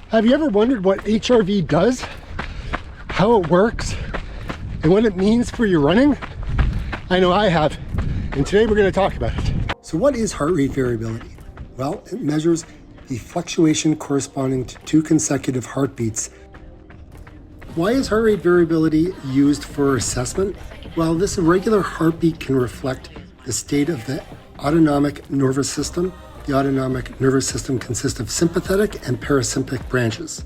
Have you ever wondered what HRV does, how it works, and what it means for your running? I know I have, and today we're going to talk about it. So what is heart rate variability? Well, it measures the fluctuation corresponding to 2 consecutive heartbeats. Why is heart rate variability used for assessment? Well, this irregular heartbeat can reflect the state of the autonomic nervous system. The autonomic nervous system consists of sympathetic and parasympathetic branches.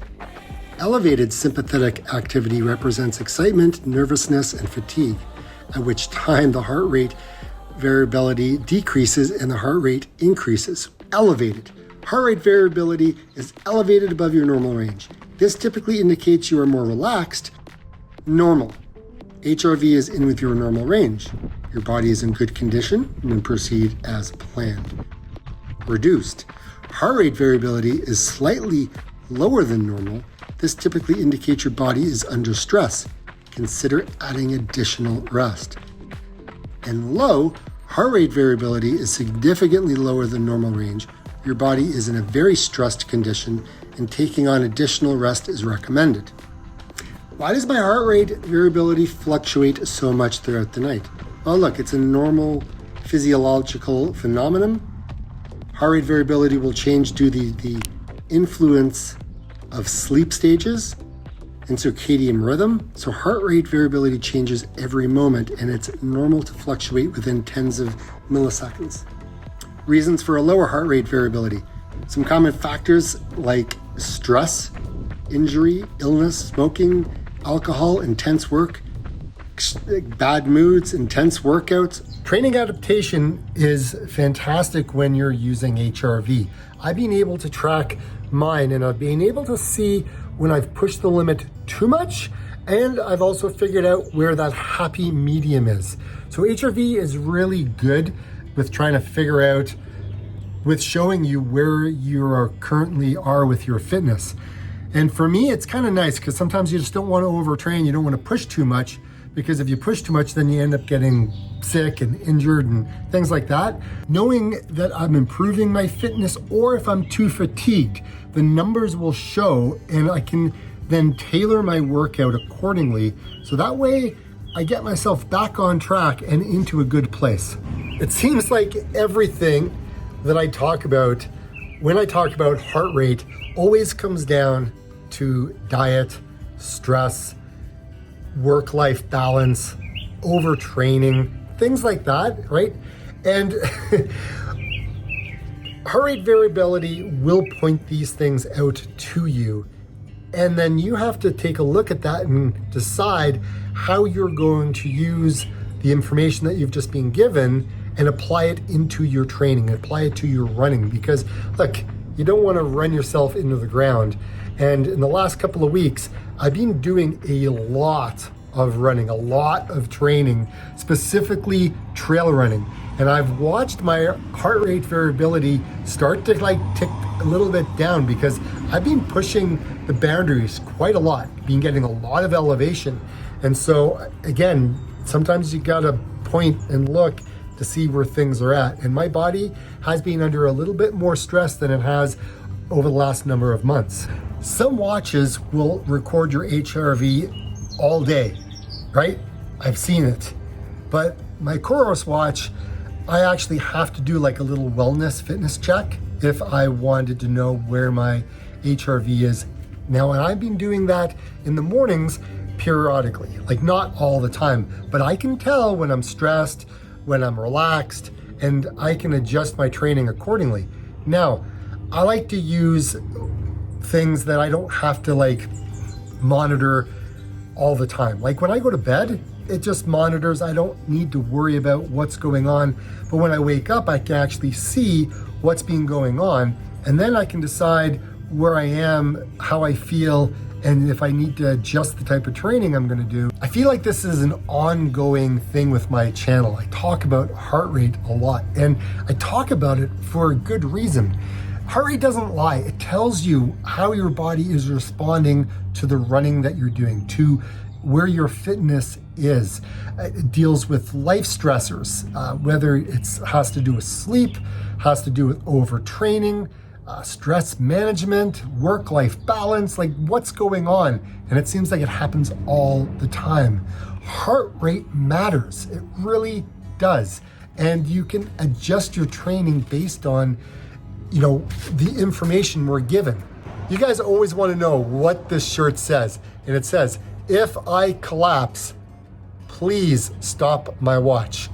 Elevated sympathetic activity represents excitement, nervousness, and fatigue, at which time the heart rate variability decreases and the heart rate increases. Elevated. Heart rate variability is elevated above your normal range. This typically indicates you are more relaxed. Normal. HRV is in with your normal range. Your body is in good condition and proceed as planned. Reduced. Heart rate variability is slightly lower than normal. This typically indicates your body is under stress. Consider adding additional rest. And low, heart rate variability is significantly lower than normal range. Your body is in a very stressed condition and taking on additional rest is recommended. Why does my heart rate variability fluctuate so much throughout the night? Well, look, it's a normal physiological phenomenon. Heart rate variability will change due to the influence of sleep stages and circadian rhythm. So heart rate variability changes every moment and it's normal to fluctuate within tens of milliseconds. Reasons for a lower heart rate variability. Some common factors like stress, injury, illness, smoking, alcohol, intense work, bad moods, intense workouts. Training adaptation is fantastic when you're using HRV. I've been able to track mine and I've been able to see when I've pushed the limit too much, and I've also figured out where that happy medium is. So HRV is really good with trying to figure out, with showing you where you are currently are with your fitness. And for me, it's kind of nice because sometimes you just don't want to overtrain. You don't want to push too much, because if you push too much, then you end up getting sick and injured and things like that. Knowing that I'm improving my fitness, or if I'm too fatigued, the numbers will show and I can then tailor my workout accordingly. So that way I get myself back on track and into a good place. It seems like everything that I talk about when I talk about heart rate always comes down to diet, stress, work-life balance, overtraining, things like that, right? And heart rate variability will point these things out to you. And then you have to take a look at that and decide how you're going to use the information that you've just been given and apply it into your training, apply it to your running. Because look, you don't want to run yourself into the ground. And in the last couple of weeks, I've been doing a lot of running, a lot of training, specifically trail running. And I've watched my heart rate variability start to tick a little bit down because I've been pushing the boundaries quite a lot, been getting a lot of elevation. And so again, sometimes you gotta point and look to see where things are at. And my body has been under a little bit more stress than it has over the last number of months. Some watches will record your HRV all day, right? I've seen it. But my Coros watch, I actually have to do like a little wellness fitness check if I wanted to know where my HRV is now. And I've been doing that in the mornings periodically, like not all the time, but I can tell when I'm stressed, when I'm relaxed, and I can adjust my training accordingly. Now, I like to use things that I don't have to monitor all the time. Like when I go to bed, it just monitors. I don't need to worry about what's going on. But when I wake up, I can actually see what's been going on. And then I can decide where I am, how I feel, and if I need to adjust the type of training I'm gonna do. I feel like this is an ongoing thing with my channel. I talk about heart rate a lot, and I talk about it for a good reason. Heart rate doesn't lie. It tells you how your body is responding to the running that you're doing, to where your fitness is. It deals with life stressors, whether it has to do with sleep, has to do with overtraining, stress management, work-life balance, like what's going on? And it seems like it happens all the time. Heart rate matters, it really does. And you can adjust your training based on, the information we're given. You guys always want to know what this shirt says. And it says, if I collapse, please stop my watch.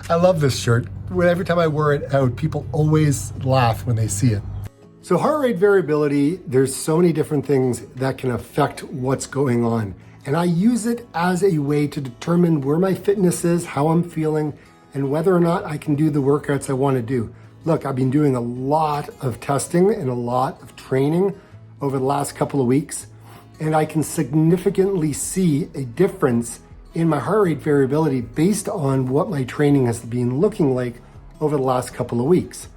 I love this shirt. Every time I wear it out, people always laugh when they see it. So heart rate variability, there's so many different things that can affect what's going on. And I use it as a way to determine where my fitness is, how I'm feeling, and whether or not I can do the workouts I want to do. Look, I've been doing a lot of testing and a lot of training over the last couple of weeks, and I can significantly see a difference in my heart rate variability based on what my training has been looking like over the last couple of weeks.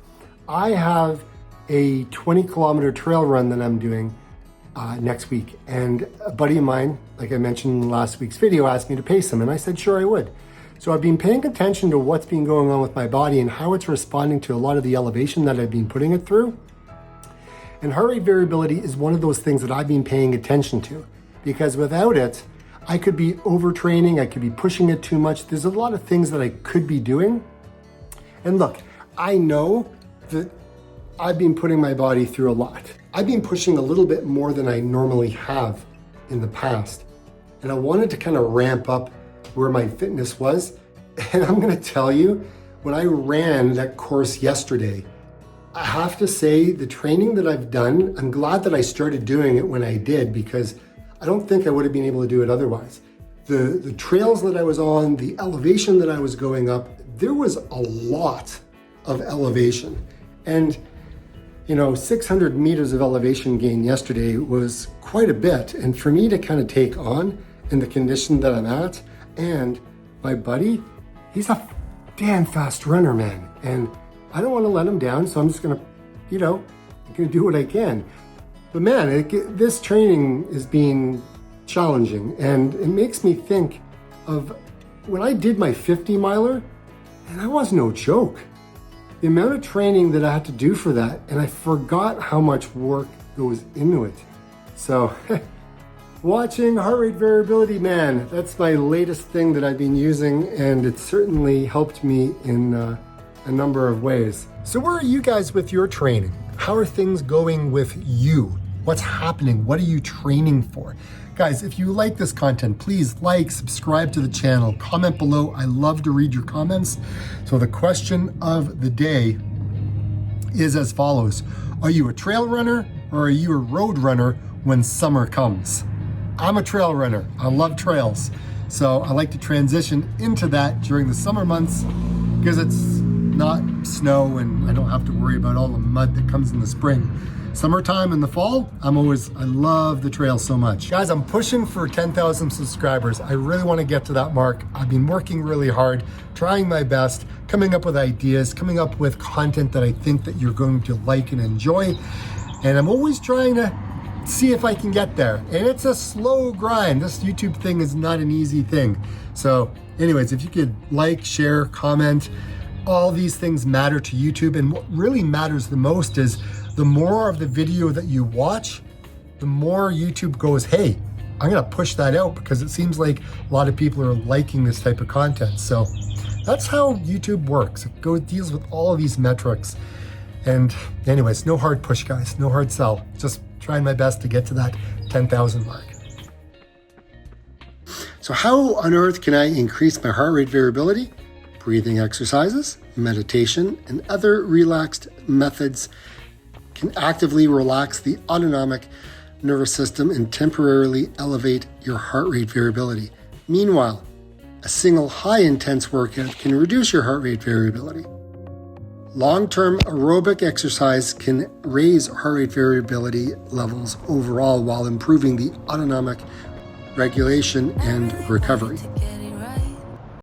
I have a 20-kilometer trail run that I'm doing next week, and a buddy of mine, like I mentioned in last week's video, asked me to pace him, and I said sure I would. So I've been paying attention to what's been going on with my body and how it's responding to a lot of the elevation that I've been putting it through. And heart rate variability is one of those things that I've been paying attention to, because without it, I could be overtraining, I could be pushing it too much. There's a lot of things that I could be doing. And look, I know that I've been putting my body through a lot. I've been pushing a little bit more than I normally have in the past. And I wanted to kind of ramp up where my fitness was. And I'm gonna tell you, when I ran that course yesterday, I have to say the training that I've done, I'm glad that I started doing it when I did, because I don't think I would have been able to do it otherwise. The trails that I was on, the elevation that I was going up, there was a lot of elevation. And 600 meters of elevation gain yesterday was quite a bit. And for me to kind of take on in the condition that I'm at, and my buddy, he's a damn fast runner, man. And I don't want to let him down, so I'm just gonna, do what I can. But man, this training is being challenging, and it makes me think of when I did my 50 miler, and that was no joke. The amount of training that I had to do for that, and I forgot how much work goes into it. So watching heart rate variability, man, that's my latest thing that I've been using, and it certainly helped me in a number of ways. So where are you guys with your training? How are things going with you? What's happening? What are you training for? Guys, if you like this content, please like, subscribe to the channel, comment below. I love to read your comments. So the question of the day is as follows. Are you a trail runner or are you a road runner when summer comes? I'm a trail runner. I love trails. So I like to transition into that during the summer months because it's not snow and I don't have to worry about all the mud that comes in the spring. Summertime in the fall, I love the trail so much. Guys, I'm pushing for 10,000 subscribers. I really want to get to that mark. I've been working really hard, trying my best, coming up with ideas, coming up with content that I think that you're going to like and enjoy. And I'm always trying to see if I can get there. And it's a slow grind. This YouTube thing is not an easy thing. So anyways, if you could like, share, comment, all these things matter to YouTube. And what really matters the most is the more of the video that you watch, the more YouTube goes, hey, I'm gonna push that out because it seems like a lot of people are liking this type of content. So that's how YouTube works. It deals with all of these metrics. And anyways, no hard push, guys, no hard sell. Just trying my best to get to that 10,000 mark. So how on earth can I increase my heart rate variability? Breathing exercises, meditation, and other relaxed methods can actively relax the autonomic nervous system and temporarily elevate your heart rate variability. Meanwhile, a single high-intense workout can reduce your heart rate variability. Long-term aerobic exercise can raise heart rate variability levels overall while improving the autonomic regulation and recovery.